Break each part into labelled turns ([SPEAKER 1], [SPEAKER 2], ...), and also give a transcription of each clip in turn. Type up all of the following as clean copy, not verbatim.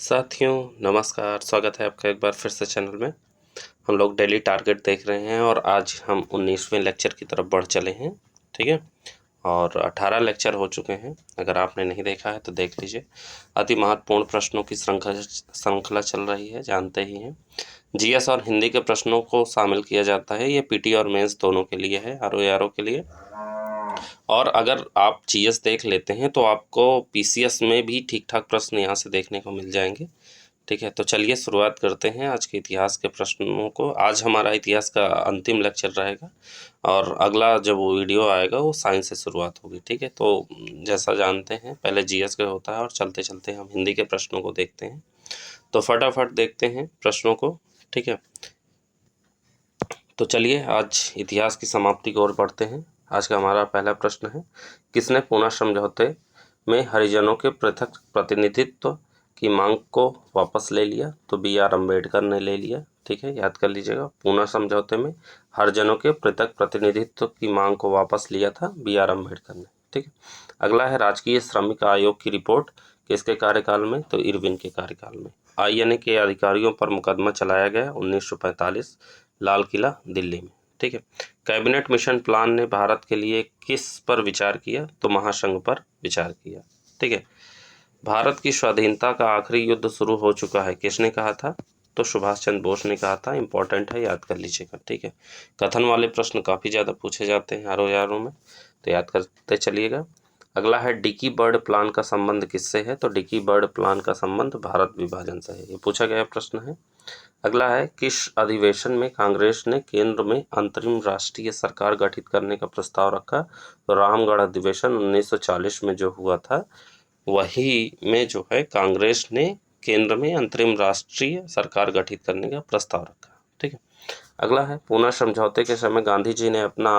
[SPEAKER 1] साथियों नमस्कार, स्वागत है आपका एक बार फिर से चैनल में। हम लोग डेली टारगेट देख रहे हैं और आज हम 19वें लेक्चर की तरफ बढ़ चले हैं। ठीक है, और 18 लेक्चर हो चुके हैं। अगर आपने नहीं देखा है तो देख लीजिए। अति महत्वपूर्ण प्रश्नों की श्रृंखला चल रही है, जानते ही हैं। जीएस और हिंदी के प्रश्नों को शामिल किया जाता है। ये पीटी और मेंस दोनों के लिए है, आरओ के लिए। और अगर आप जीएस देख लेते हैं तो आपको पीसीएस में भी ठीक ठाक प्रश्न यहाँ से देखने को मिल जाएंगे। ठीक है, तो चलिए शुरुआत करते हैं आज के इतिहास के प्रश्नों को। आज हमारा इतिहास का अंतिम लेक्चर रहेगा और अगला जब वो वीडियो आएगा वो साइंस से शुरुआत होगी। ठीक है, तो जैसा जानते हैं पहले जीएस का होता है और चलते चलते हम हिंदी के प्रश्नों को देखते हैं। तो फटाफट देखते हैं प्रश्नों को। ठीक है, तो चलिए आज इतिहास की समाप्ति की ओर बढ़ते हैं। आज का हमारा पहला प्रश्न है, किसने पूना समझौते में हरिजनों के पृथक प्रतिनिधित्व की मांग को वापस ले लिया? तो बी.आर. अम्बेडकर ने ले लिया। ठीक है, याद कर लीजिएगा, पूना समझौते में हरिजनों के पृथक प्रतिनिधित्व की मांग को वापस लिया था बी.आर. अम्बेडकर ने। ठीक है, अगला है, राजकीय श्रमिक आयोग की रिपोर्ट किसके कार्यकाल में? तो इरविन के कार्यकाल में। आईएनए के अधिकारियों पर मुकदमा चलाया गया 1945, लाल किला दिल्ली में। ठीक है, कैबिनेट मिशन प्लान ने भारत के लिए किस पर विचार किया? तो महासंघ पर विचार किया। ठीक है, भारत की स्वाधीनता का आखिरी युद्ध शुरू हो चुका है, किसने कहा था? तो सुभाष चंद्र बोस ने कहा था। इंपॉर्टेंट है, याद कर लीजिएगा। ठीक है, कथन वाले प्रश्न काफ़ी ज़्यादा पूछे जाते हैं आरओ में, तो याद करते चलिएगा। अगला है, डिकी बर्ड प्लान का संबंध किससे है? तो डिकी बर्ड प्लान का संबंध भारत विभाजन से है, ये पूछा गया प्रश्न है। अगला है, किस अधिवेशन में कांग्रेस ने केंद्र में अंतरिम राष्ट्रीय सरकार गठित करने का प्रस्ताव रखा? तो रामगढ़ अधिवेशन 1940 में जो हुआ था वही में जो है कांग्रेस ने केंद्र में अंतरिम राष्ट्रीय सरकार गठित करने का प्रस्ताव रखा। ठीक है, अगला है, पूना समझौते के समय गांधी जी ने अपना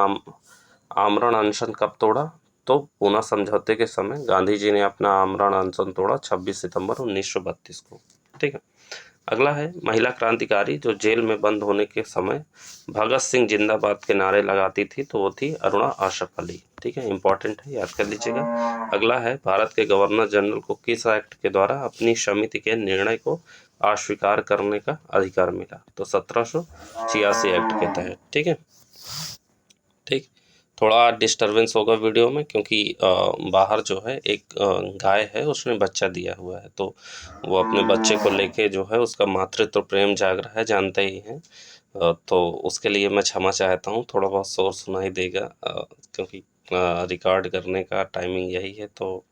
[SPEAKER 1] आमरण अनशन कब तोड़ा? तो पूना समझौते के समय गांधी जी ने अपना आमरण अनशन तोड़ा 26 सितंबर 1932 को। ठीक है, अगला है, महिला क्रांतिकारी जो जेल में बंद होने के समय भगत सिंह जिंदाबाद के नारे लगाती थी, तो वो थी अरुणा आशफ अली। ठीक है, इंपॉर्टेंट है, याद कर लीजिएगा। अगला है, भारत के गवर्नर जनरल को किस एक्ट के द्वारा अपनी समिति के निर्णय को अस्वीकार करने का अधिकार मिला? तो 1786 एक्ट के तहत। ठीक है, ठीक, थोड़ा डिस्टरबेंस होगा वीडियो में क्योंकि बाहर जो है एक गाय है, उसने बच्चा दिया हुआ है, तो वो अपने बच्चे को लेके जो है उसका मातृत्व प्रेम जाग रहा है, जानते ही हैं। तो उसके लिए मैं क्षमा चाहता हूँ, थोड़ा बहुत शोर सुनाई देगा क्योंकि रिकॉर्ड करने का टाइमिंग यही है, तो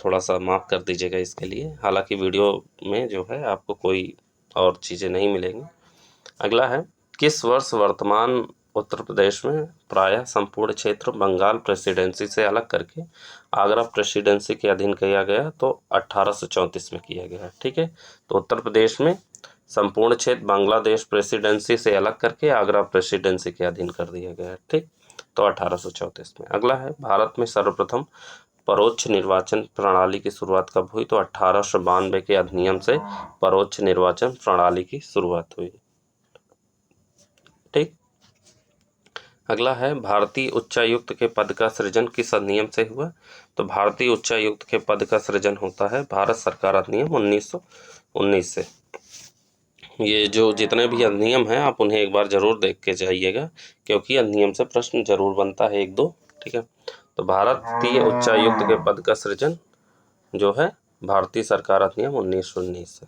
[SPEAKER 1] थोड़ा सा माफ़ कर दीजिएगा इसके लिए। हालांकि वीडियो में जो है आपको कोई और चीज़ें नहीं मिलेंगी। अगला है, किस वर्ष वर्तमान उत्तर प्रदेश में प्रायः संपूर्ण क्षेत्र बंगाल प्रेसिडेंसी से अलग करके आगरा प्रेसिडेंसी के अधीन किया गया? तो 1834 में किया गया। ठीक है, तो उत्तर प्रदेश में संपूर्ण क्षेत्र बांग्लादेश प्रेसिडेंसी से अलग करके आगरा प्रेसिडेंसी के अधीन कर दिया गया। ठीक, तो 1834 में। अगला है, भारत में सर्वप्रथम परोक्ष निर्वाचन प्रणाली की शुरुआत कब हुई? तो 1892 के अधिनियम से परोक्ष निर्वाचन प्रणाली की शुरुआत हुई। ठीक, अगला है, भारतीय उच्चायुक्त के पद का सृजन किस अधिनियम से हुआ? तो भारतीय उच्चायुक्त के पद का सृजन होता है भारत सरकार अधिनियम 1919 से। ये जो जितने भी अधिनियम हैं आप उन्हें एक बार जरूर देख के जाइएगा क्योंकि अधिनियम से प्रश्न जरूर बनता है एक दो। ठीक है, तो भारतीय उच्चायुक्त के पद का सृजन जो है भारतीय सरकार अधिनियम 1919 से।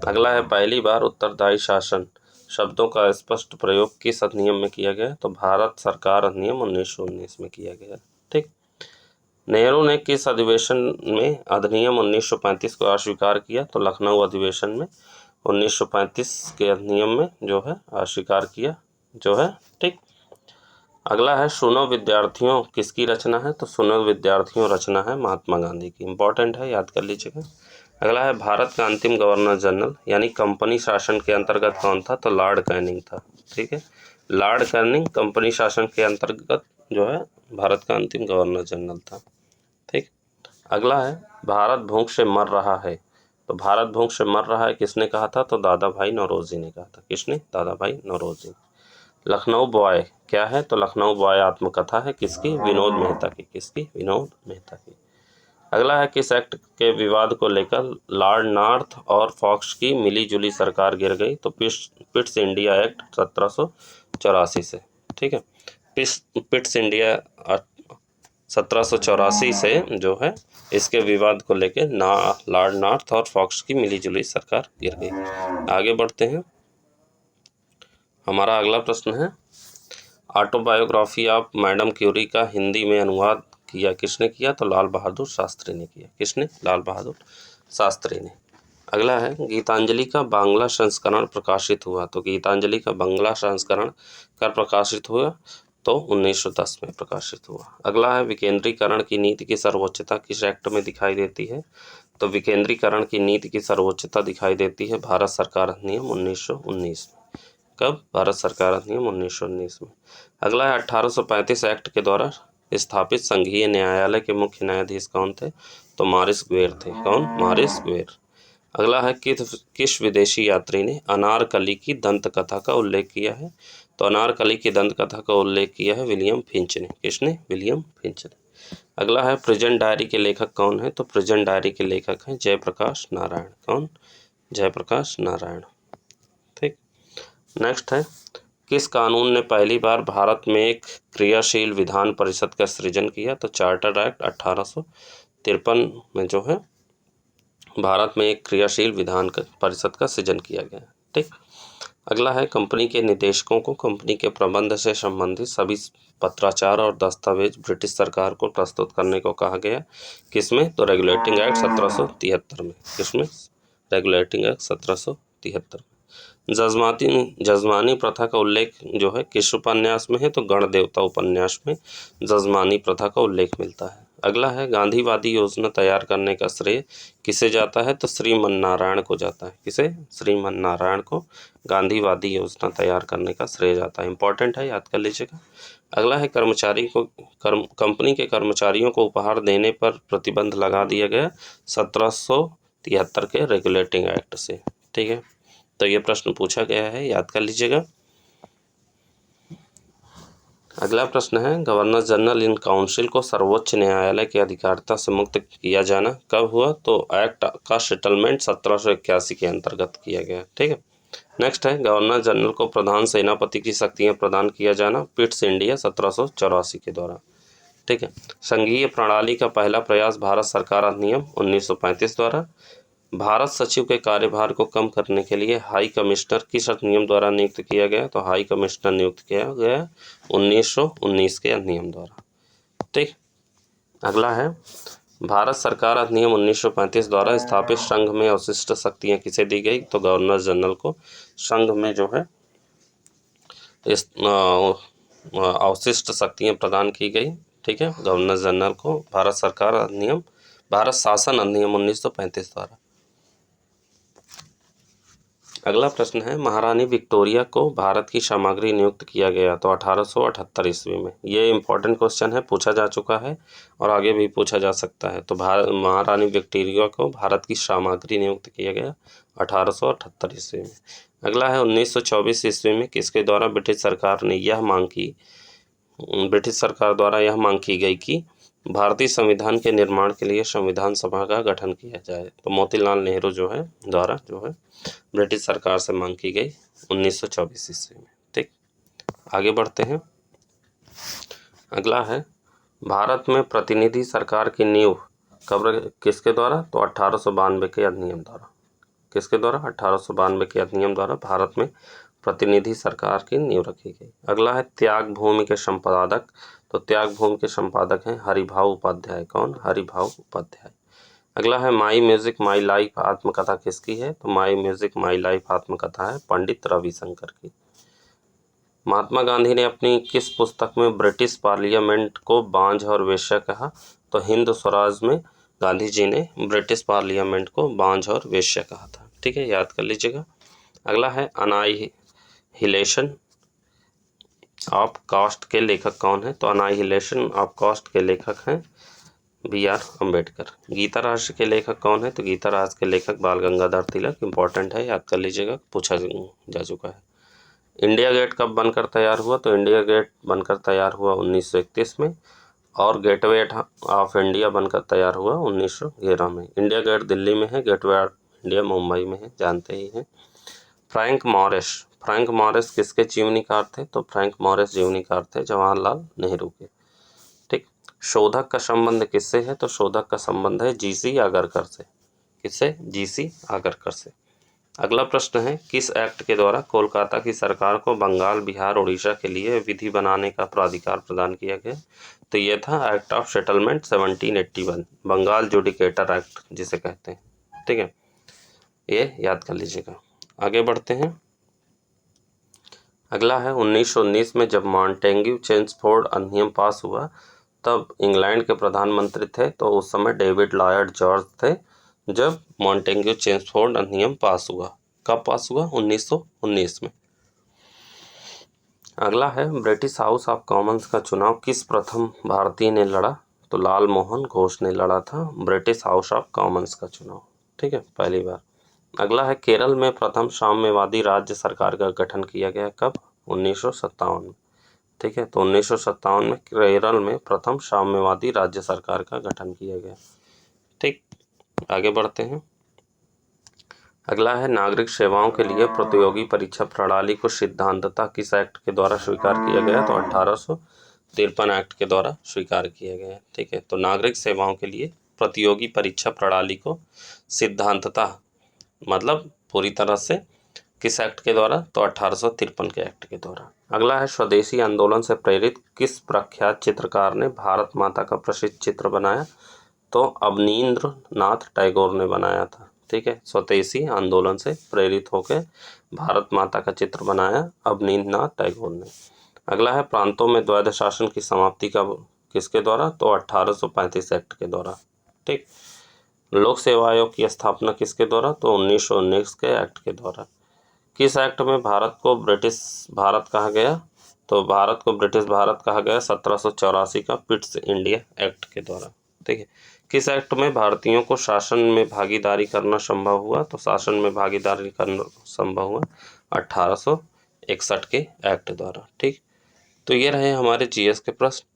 [SPEAKER 1] अगला है, पहली बार उत्तरदायी शासन शब्दों का स्पष्ट प्रयोग किस अधिनियम में किया गया? तो भारत सरकार अधिनियम 1919 में किया गया। ठीक, नेहरू ने किस अधिवेशन में अधिनियम 1935 को अस्वीकार किया? तो लखनऊ अधिवेशन में 1935 के अधिनियम में जो है अस्वीकार किया जो है। ठीक, अगला है, सुनो विद्यार्थियों किसकी रचना है? तो सुनो विद्यार्थियों रचना है महात्मा गांधी की। इंपॉर्टेंट है, याद कर लीजिएगा। अगला है, भारत का अंतिम गवर्नर जनरल यानी कंपनी शासन के अंतर्गत कौन था? तो लॉर्ड कैनिंग था। ठीक है, लॉर्ड कैनिंग कंपनी शासन के अंतर्गत जो है भारत का अंतिम गवर्नर जनरल था। ठीक, अगला है, भारत भूख से मर रहा है। तो भारत भूख से मर रहा है किसने कहा था? तो दादा भाई नौरोजी ने कहा था। किसने? दादा भाई नौरोजी। लखनऊ बॉय क्या है? तो लखनऊ बॉय आत्मकथा है किसकी? विनोद मेहता की। किसकी? विनोद मेहता की। अगला है किस एक्ट के विवाद को लेकर लॉर्ड नॉर्थ और फॉक्स की मिलीजुली सरकार गिर गई? तो पिट्स इंडिया एक्ट 1784 से। ठीक है, पिट्स इंडिया 1784 से जो है इसके विवाद को लेकर लॉर्ड नॉर्थ और फॉक्स की मिलीजुली सरकार गिर गई। आगे बढ़ते हैं। हमारा अगला प्रश्न है ऑटोबायोग्राफी ऑफ मैडम क्यूरी का हिंदी में अनुवाद किया किसने किया? तो लाल बहादुर शास्त्री ने किया। किसने? लाल बहादुर शास्त्री ने। अगला है गीतांजलि का बांग्ला संस्करण प्रकाशित हुआ? तो गीतांजलि का बांग्ला संस्करण कब प्रकाशित हुआ? तो 1910 में प्रकाशित हुआ। अगला है विकेंद्रीकरण की नीति की सर्वोच्चता किस एक्ट में दिखाई देती है? तो विकेंद्रीकरण की नीति की सर्वोच्चता दिखाई देती है भारत सरकार अधिनियम 1919 में। कब? भारत सरकार अधिनियम 1919 में। अगला है 1835 एक्ट के द्वारा स्थापित संघीय न्यायालय के मुख्य न्यायाधीश कौन थे? तो मॉरिस ग्वेर थे। कौन? मॉरिस ग्वेर। अगला है किस विदेशी यात्री ने अनारकली की दंत कथा का उल्लेख किया है? तो अनारकली की दंत कथा का उल्लेख किया है विलियम फिंच ने। किसने? विलियम फिंच ने। अगला है प्रेजेंट डायरी के लेखक कौन है? तो प्रेजेंट डायरी के लेखक हैं जयप्रकाश नारायण। कौन? जयप्रकाश नारायण। ठीक। नेक्स्ट है किस कानून ने पहली बार भारत में एक क्रियाशील विधान परिषद का सृजन किया? तो चार्टर एक्ट 1853 में जो है भारत में एक क्रियाशील विधान परिषद का सृजन किया गया। ठीक। अगला है कंपनी के निदेशकों को कंपनी के प्रबंध से संबंधित सभी पत्राचार और दस्तावेज ब्रिटिश सरकार को प्रस्तुत करने को कहा गया। किसमें? तो रेगुलेटिंग एक्ट 1773 में। किसमें? रेगुलेटिंग एक्ट 1773 में। जजमानी प्रथा का उल्लेख जो है किस उपन्यास में है? तो गण देवता उपन्यास में जजमानी प्रथा का उल्लेख मिलता है। अगला है गांधीवादी योजना तैयार करने का श्रेय किसे जाता है? तो श्रीमन नारायण को जाता है। किसे? श्रीमन नारायण को गांधीवादी योजना तैयार करने का श्रेय जाता है। इंपॉर्टेंट है, याद कर लीजिएगा। अगला है कंपनी के कर्मचारियों को उपहार देने पर प्रतिबंध लगा दिया गया 1773 के रेगुलेटिंग एक्ट से। ठीक है, तो ये प्रश्न पूछा गया है, याद कर लीजिएगा। अगला प्रश्न है गवर्नर जनरल इन काउंसिल को सर्वोच्च न्यायालय की अधिकारिता से मुक्त किया जाना कब हुआ? तो एक्ट का सेटलमेंट 1781 के अंतर्गत किया गया। ठीक है। नेक्स्ट है गवर्नर जनरल को प्रधान सेनापति की शक्तियां प्रदान किया जाना पिट्स इंडिया 1784 के द्वारा। ठीक है। संघीय प्रणाली का पहला प्रयास भारत सरकार अधिनियम 1935 द्वारा। भारत सचिव के कार्यभार को कम करने के लिए हाई कमिश्नर किस अधिनियम द्वारा नियुक्त किया गया? तो हाई कमिश्नर नियुक्त किया गया 1919 के अधिनियम द्वारा। ठीक। अगला है भारत सरकार अधिनियम 1935 द्वारा स्थापित संघ में अवशिष्ट शक्तियां किसे दी गई? तो गवर्नर जनरल को संघ में जो है अवशिष्ट शक्तियां प्रदान की गई। ठीक है, गवर्नर जनरल को भारत शासन अधिनियम 1935 द्वारा। अगला प्रश्न है महारानी विक्टोरिया को भारत की सामग्री नियुक्त किया गया तो 1878 ईस्वी में। ये इंपॉर्टेंट क्वेश्चन है, पूछा जा चुका है और आगे भी पूछा जा सकता है। तो महारानी विक्टोरिया को भारत की सामग्री नियुक्त किया गया 1878 ईस्वी में। अगला है 1924 ईस्वी में किसके द्वारा ब्रिटिश सरकार द्वारा यह मांग की गई कि भारतीय संविधान के निर्माण के लिए संविधान सभा का गठन किया जाए? तो मोतीलाल नेहरू द्वारा ब्रिटिश सरकार से मांग की गई 1924 ईस्वी में। ठीक, आगे बढ़ते हैं। अगला है भारत में प्रतिनिधि सरकार की नींव कब किसके द्वारा? तो 1892 के अधिनियम द्वारा। किसके द्वारा? 1892 के अधिनियम द्वारा भारत में प्रतिनिधि सरकार की नींव रखी गई। अगला है त्याग भूमि के संपादक। तो त्याग भूमि के संपादक हैं हरिभाऊ उपाध्याय। कौन? हरिभाऊ उपाध्याय। अगला है माई म्यूजिक माई लाइफ आत्मकथा किसकी है? तो माई म्यूजिक माई लाइफ आत्मकथा है पंडित रविशंकर की। महात्मा गांधी ने अपनी किस पुस्तक में ब्रिटिश पार्लियामेंट को बांझ और वेश्या कहा? तो हिंद स्वराज में गांधी जी ने ब्रिटिश पार्लियामेंट को बांझ और वेश्या कहा था। ठीक है, याद कर लीजिएगा। अगला है अनाइहिलेशन ऑफ कास्ट के लेखक कौन है? तो अनाइहिलेशन ऑफ कास्ट के लेखक हैं B.R. अम्बेडकर। गीता राष्ट्र के लेखक कौन है? तो गीता राष्ट्र के लेखक बाल गंगाधर तिलक। इंपॉर्टेंट है, याद कर लीजिएगा, पूछा जा चुका है। इंडिया गेट कब बनकर तैयार हुआ? तो इंडिया गेट बनकर तैयार हुआ 1931 में और गेटवे ऑफ इंडिया बनकर तैयार हुआ 1911 में। इंडिया गेट दिल्ली में है, गेटवे ऑफ इंडिया मुंबई में है, जानते ही हैं। फ्रैंक मॉरिस किसके जीवनीकार थे? तो फ्रैंक मॉरिस जीवनीकार थे जवाहरलाल नेहरू के। ठीक। शोधक का संबंध किससे है? तो शोधक का संबंध है जीसी आगरकर से। किससे? जीसी आगरकर से। अगला प्रश्न है, किस एक्ट के द्वारा कोलकाता की सरकार को बंगाल, बिहार, उड़ीसा के लिए विधि बनाने का प्राधिकार प्रदान किया गया? तो ये था act of settlement 1781, Bengal judicature act जिसे कहते हैं। ठीक है, ये याद कर लीजिएगा। आगे बढ़ते हैं। अगला है 1919 में जब मॉन्टेग्यू चेम्सफोर्ड अधिनियम पास हुआ तब इंग्लैंड के प्रधानमंत्री थे, तो उस समय डेविड लॉयड जॉर्ज थे जब मॉन्टेग्यू चेम्सफोर्ड अधिनियम पास हुआ। कब पास हुआ? 1919 में। अगला है, ब्रिटिश हाउस ऑफ कॉमन्स का चुनाव किस प्रथम भारतीय ने लड़ा? तो लाल मोहन घोष ने लड़ा था ब्रिटिश हाउस ऑफ कॉमन्स का चुनाव। ठीक है, पहली बार। अगला है, केरल में प्रथम साम्यवादी राज्य सरकार का गठन किया गया कब? 1957 में। ठीक है, तो 1957 में केरल में प्रथम साम्यवादी राज्य सरकार का गठन किया गया। ठीक, आगे बढ़ते हैं। अगला है, नागरिक सेवाओं के लिए प्रतियोगी परीक्षा प्रणाली को सिद्धांततः किस एक्ट के द्वारा स्वीकार किया गया? तो 1853 एक्ट के द्वारा स्वीकार किया गया। ठीक है, तो नागरिक सेवाओं के लिए प्रतियोगी परीक्षा प्रणाली को सिद्धांततः मतलब पूरी तरह से किस एक्ट के द्वारा? तो 1853 के एक्ट के द्वारा। अगला है, स्वदेशी आंदोलन से प्रेरित किस प्रख्यात चित्रकार ने भारत माता का प्रसिद्ध चित्र बनाया? तो अवनींद्र नाथ टैगोर ने बनाया था। ठीक है, स्वदेशी आंदोलन से प्रेरित होकर भारत माता का चित्र बनाया अवनींद्र नाथ टैगोर ने। अगला है, प्रांतों में द्वैध शासन की समाप्ति का किसके द्वारा? तो 1835 एक्ट के द्वारा। ठीक। लोक सेवा आयोग की स्थापना किसके द्वारा? तो 1919 के एक्ट के द्वारा। किस एक्ट में भारत को ब्रिटिश भारत कहा गया? तो भारत को ब्रिटिश भारत कहा गया 1784 का पिट्स इंडिया एक्ट के द्वारा। ठीक है, किस एक्ट में भारतीयों को शासन में भागीदारी करना संभव हुआ? तो शासन में भागीदारी करना संभव हुआ 1861 के एक्ट द्वारा। ठीक, तो ये रहे हमारे जीएस के प्रश्न।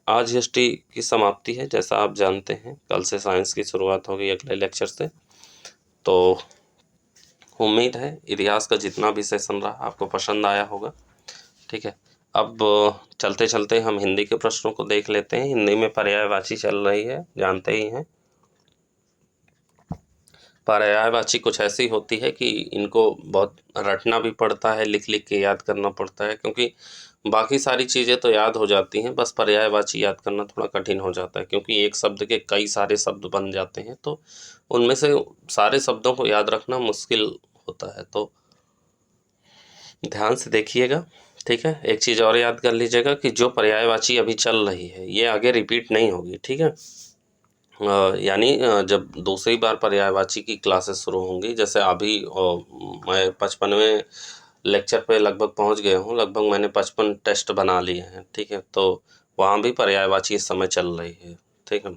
[SPEAKER 1] आज हिस्ट्री की समाप्ति है, जैसा आप जानते हैं कल से साइंस की शुरुआत होगी अगले लेक्चर से। तो उम्मीद है इतिहास का जितना भी सेशन रहा आपको पसंद आया होगा। ठीक है, अब चलते चलते हम हिंदी के प्रश्नों को देख लेते हैं। हिंदी में पर्यायवाची चल रही है, जानते ही हैं। पर्यायवाची कुछ ऐसी होती है कि इनको बहुत रटना भी पड़ता है, लिख लिख के याद करना पड़ता है, क्योंकि बाकी सारी चीज़ें तो याद हो जाती हैं, बस पर्यायवाची याद करना थोड़ा कठिन हो जाता है, क्योंकि एक शब्द के कई सारे शब्द बन जाते हैं, तो उनमें से सारे शब्दों को याद रखना मुश्किल होता है। तो ध्यान से देखिएगा। ठीक है, एक चीज़ और याद कर लीजिएगा कि जो पर्यायवाची अभी चल रही है ये आगे रिपीट नहीं होगी। ठीक है, यानी जब दूसरी बार पर्यायवाची की क्लासेस शुरू होंगी, जैसे अभी मैं 55वें लेक्चर पे लगभग पहुंच गया हूं, लगभग मैंने 55 टेस्ट बना लिए हैं। ठीक है, तो वहाँ भी पर्यायवाची इस समय चल रही है। ठीक है,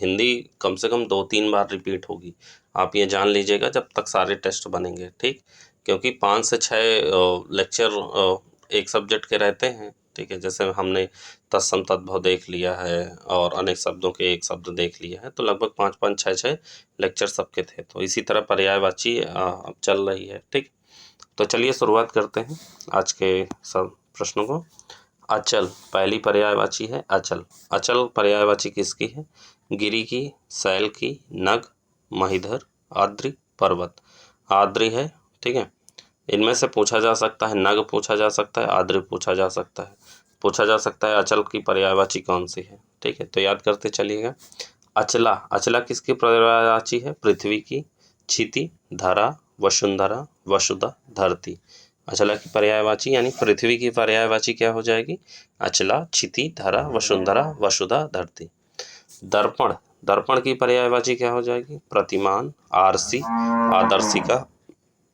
[SPEAKER 1] हिंदी कम से कम 2-3 बार रिपीट होगी, आप ये जान लीजिएगा जब तक सारे टेस्ट बनेंगे। ठीक, क्योंकि 5 से 6 लेक्चर एक सब्जेक्ट के रहते हैं। ठीक है, जैसे हमने तत्सम तद्भव देख लिया है और अनेक शब्दों के एक शब्द देख लिया है, तो लगभग 5-5, 6-6 लेक्चर सबके थे। तो इसी तरह पर्यायवाची अब चल रही है। ठीक, तो चलिए शुरुआत करते हैं आज के सब प्रश्नों को। अचल पहली पर्यायवाची है अचल। अचल पर्यायवाची किसकी है? गिरि की, शैल की, नग, महिधर, आद्रि, पर्वत। आद्रि है। ठीक है, इनमें से पूछा जा सकता है, नग पूछा जा सकता है, आद्रि पूछा जा सकता है। पूछा जा सकता है अचल की पर्यायवाची कौन सी है। ठीक है, तो याद करते चलिएगा। अचला, अचला किसकी पर्यायवाची है? पृथ्वी की, क्षिति, धरा, वसुंधरा, वसुधा, धरती। अचला की पर्यायवाची यानी पृथ्वी की पर्यायवाची क्या हो जाएगी? अचला, क्षिति, धरा, वसुंधरा, वसुधा, धरती। दर्पण, दर्पण की पर्यायवाची क्या हो जाएगी? प्रतिमान, आरसी, आदर्शिका,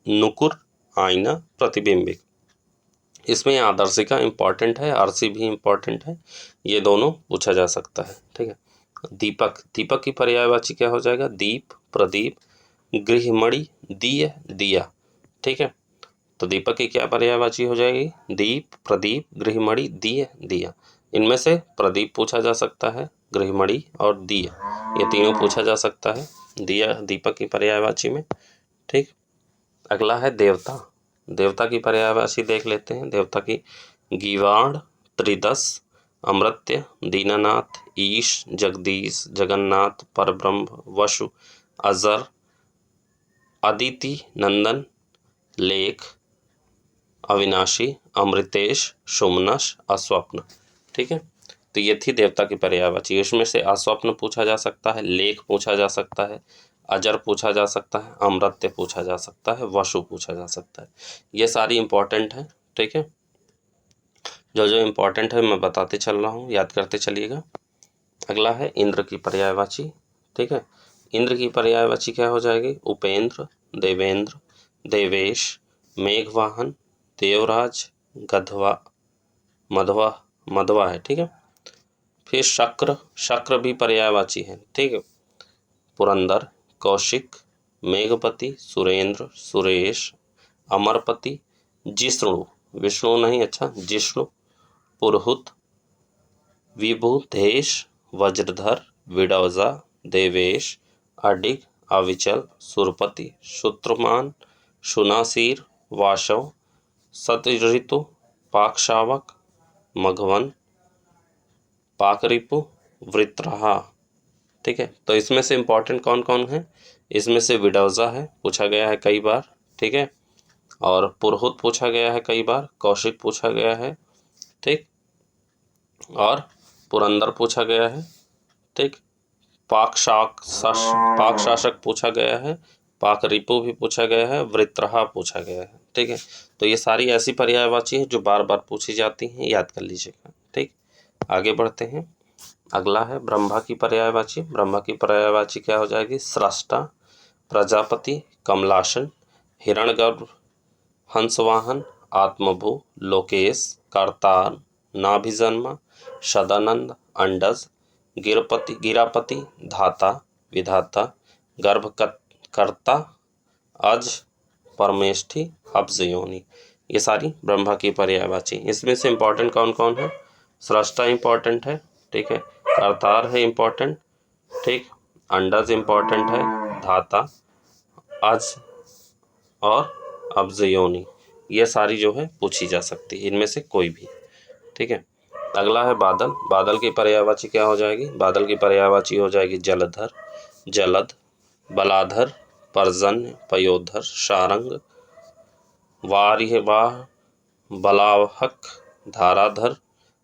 [SPEAKER 1] नुकुर, आईना, प्रतिबिंबिक। इसमें आदर्शिका इम्पॉर्टेंट है, आरसी भी इम्पॉर्टेंट है, ये दोनों पूछा जा सकता है। ठीक है, दीपक, दीपक की पर्यायवाची क्या हो जाएगा? दीप, प्रदीप, गृहमणि, दिय, दिया। ठीक है, तो दीपक की क्या पर्यायवाची हो जाएगी? दीप, प्रदीप, गृहमणि, दिय, दिया। इनमें से प्रदीप पूछा जा सकता है, गृहमणि और दिया, ये तीनों पूछा जा सकता है दिया दीपक की पर्यायवाची में। ठीक, अगला है देवता। देवता की पर्यायवाची देख लेते हैं। देवता की गीवाण, त्रिदश, अमृत्य, दीनानाथ, ईश, जगदीश, जगन्नाथ, परब्रह्म, वसु, अजर, अदिति, नंदन, लेख, अविनाशी, अमृतेश, सुमनस, अस्वप्न। ठीक है, तो ये थी देवता की पर्यायवाची। इसमें से अस्वप्न पूछा जा सकता है, लेख पूछा जा सकता है, अजर पूछा जा सकता है, अमृत्य पूछा जा सकता है, वसु पूछा जा सकता है। ये सारी इंपॉर्टेंट है। ठीक है, जो जो इंपॉर्टेंट है मैं बताते चल रहा हूँ, याद करते चलिएगा। अगला है इंद्र की पर्यायवाची। ठीक है, इंद्र की पर्यायवाची क्या हो जाएगी? उपेंद्र, देवेंद्र, देवेश, मेघवाहन, देवराज, गधवा, मधवा, मधवा है। ठीक है, फिर शक्र, शक्र भी पर्यायवाची है। ठीक है, पुरंदर, कौशिक, मेघपति, सुरेंद्र, सुरेश, अमरपति, जिष्णु, विष्णु नहीं, अच्छा जिष्णु, पुरहुत, विभुधेश, वज्रधर, विडौजा, देवेश, अडिग, अविचल, सुरपति, शुत्रमान, शुनासीर, वाशव, सतऋतु, पाकशावक, मघवन, पाकरिपु, वृत्रहा। ठीक है, तो इसमें से इंपॉर्टेंट कौन कौन है? इसमें से विडौजा है, पूछा गया है कई बार। ठीक है, और पुरहुत पूछा गया है कई बार, कौशिक पूछा गया है। ठीक, और पुरंदर पूछा गया है। ठीक, पाक शासक पूछा गया है, पाक रिपु भी पूछा गया है, वृत्रहा पूछा गया है। ठीक है, तो ये सारी ऐसी पर्यायवाची है जो बार बार पूछी जाती हैं, याद कर लीजिएगा। ठीक, आगे बढ़ते हैं। अगला है ब्रह्मा की पर्यायवाची। ब्रह्मा की पर्यायवाची क्या हो जाएगी? स्रष्टा, प्रजापति, कमलासन, हिरण्यगर्भ, हंसवाहन, आत्मभू, लोकेश, करतार, नाभिजन्मा, सदानंद, अंडज, गिरापति, धाता, विधाता, गर्भकर्ता, अज, परमेष्ठी, अब्ज योनि। ये सारी ब्रह्मा की पर्यायवाची। इसमें से इंपॉर्टेंट कौन कौन है? स्रष्टा इंपॉर्टेंट है। ठीक है, करतार है इंपॉर्टेंट। ठीक, अंडज इंपॉर्टेंट है, धाता, अज और अब्ज योनि, ये सारी जो है पूछी जा सकती है, इनमें से कोई भी। ठीक है, अगला है बादल। बादल की पर्यायवाची क्या हो जाएगी? बादल की पर्यायवाची हो जाएगी जलधर, जलद, बलाधर, पर्जन्य, पयोधर, सारंग, वारिवाह, बलाहक, धाराधर,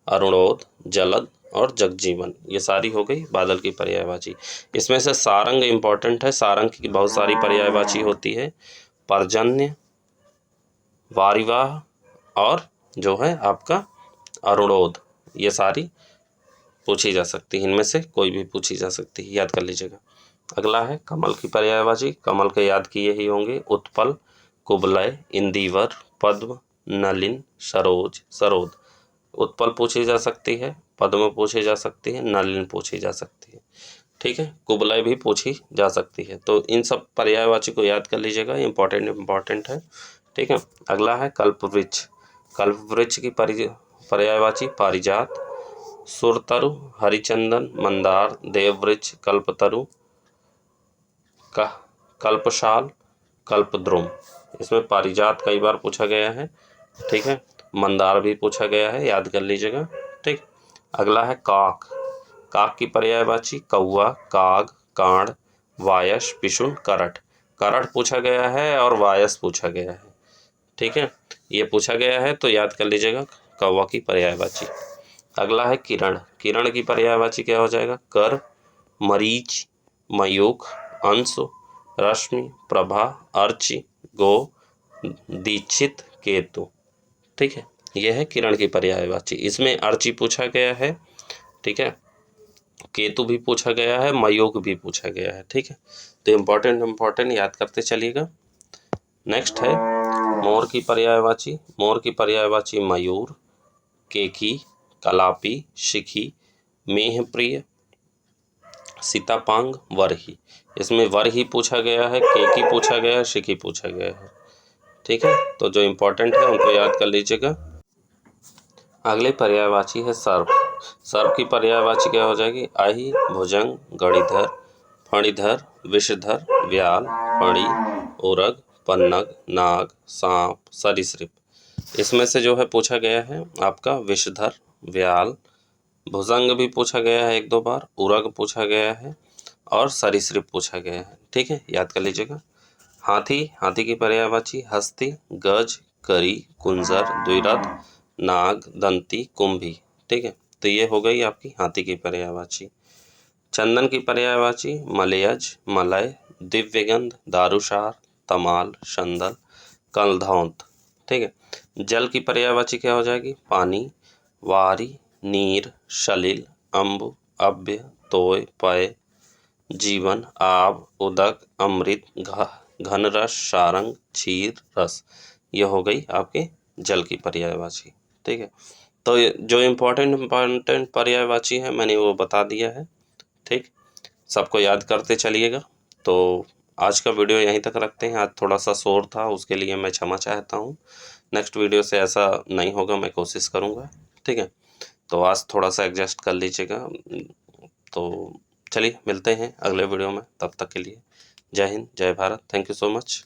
[SPEAKER 1] अरुणोद, जलद और जगजीवन। ये सारी हो गई बादल की पर्यायवाची। इसमें से सारंग इंपॉर्टेंट है। सारंग की बहुत सारी पर्यायवाची होती है, पर्जन्य, वारिवाह और जो है आपका अरुणोद, ये सारी पूछी जा सकती है, इनमें से कोई भी पूछी जा सकती है, याद कर लीजिएगा। अगला है कमल की पर्यायवाची। कमल के याद किए ही होंगे, उत्पल, कुबलय, इंदिवर, पद्म, नलिन, सरोज, सरोद। उत्पल पूछी जा सकती है, पद्म पूछी जा सकती है, नलिन पूछी जा सकती है। ठीक है, कुबलय भी पूछी जा सकती है। तो इन सब पर्यायवाची को याद कर लीजिएगा, इंपॉर्टेंट है। ठीक है, अगला है कल्पवृक्ष। कल्पवृक्ष की पर्यायवाची पारिजात, सुरतरु, हरिचंदन, मंदार, देववृक्ष, कल्पतरु, कल्पशाल, कल्पद्रुम। इसमें पारिजात कई बार पूछा गया है। ठीक है, मंदार भी पूछा गया है, याद कर लीजिएगा। ठीक, अगला है काक। काक की पर्यायवाची कौआ, काग, कांड, वायस, पिशुन, करट। करट पूछा गया है और वायस पूछा गया है। ठीक है, ये पूछा गया है तो याद कर लीजिएगा, कौवा की पर्यायवाची। अगला है किरण। किरण की पर्यायवाची क्या हो जाएगा? कर, मरीच, मयूख, अंशु, रश्मि, प्रभा, अर्ची, गो, दीक्षित, केतु। ठीक है, यह है किरण की पर्यायवाची। इसमें अर्ची पूछा गया है। ठीक है, केतु भी पूछा गया है, मयूख भी पूछा गया है। ठीक है, तो इम्पोर्टेंट याद करते चलिएगा। नेक्स्ट है मोर की पर्यायवाची। मोर की पर्यायवाची मयूर, केकी, कलापी, शिखी, मेहप्रिय, सीतापांग, वरही। इसमें वरही पूछा गया है, केकी पूछा गया है, शिखी पूछा गया है। ठीक है, तो जो इम्पोर्टेंट है उनको याद कर लीजिएगा। अगले पर्यायवाची है सर्प। सर्प की पर्यायवाची क्या हो जाएगी? आही, भुजंग, गणिधर, फणिधर, विषधर, व्याल, फणी, उरग, पन्नग, नाग, सांप, सरीसृप। इसमें से जो है पूछा गया है आपका विषधर, व्याल, भुजंग भी पूछा गया है 1-2 बार, उरग पूछा गया है और सरीसृप पूछा गया है। ठीक है, याद कर लीजिएगा। हाथी, हाथी की पर्यायवाची हस्ती, गज, करी, कुंजर, द्विरथ, नाग, दंती, कुंभी। ठीक है, तो ये हो गई आपकी हाथी की पर्यायवाची। चंदन की पर्यायवाची मलयज, मलय, दिव्यगंध, दारुसार, तमाल, संदल, कलधौंत। ठीक है, जल की पर्यायवाची क्या हो जाएगी? पानी, वारी, नीर, सलिल, अम्बु, अभ्य, तोय, पय, जीवन, आब, उदक, अमृत, घनरस, सारंग, क्षीर, रस। ये हो गई आपके जल की पर्यायवाची। ठीक है, तो जो इम्पोर्टेंट पर्यायवाची है मैंने वो बता दिया है। ठीक, सबको याद करते चलिएगा। तो आज का वीडियो यहीं तक रखते हैं। आज थोड़ा सा शोर था, उसके लिए मैं क्षमा चाहता हूँ। नेक्स्ट वीडियो से ऐसा नहीं होगा, मैं कोशिश करूँगा। ठीक है, तो आज थोड़ा सा एडजस्ट कर लीजिएगा। तो चलिए मिलते हैं अगले वीडियो में, तब तक के लिए जय हिंद, जय Bharat, thank you so much.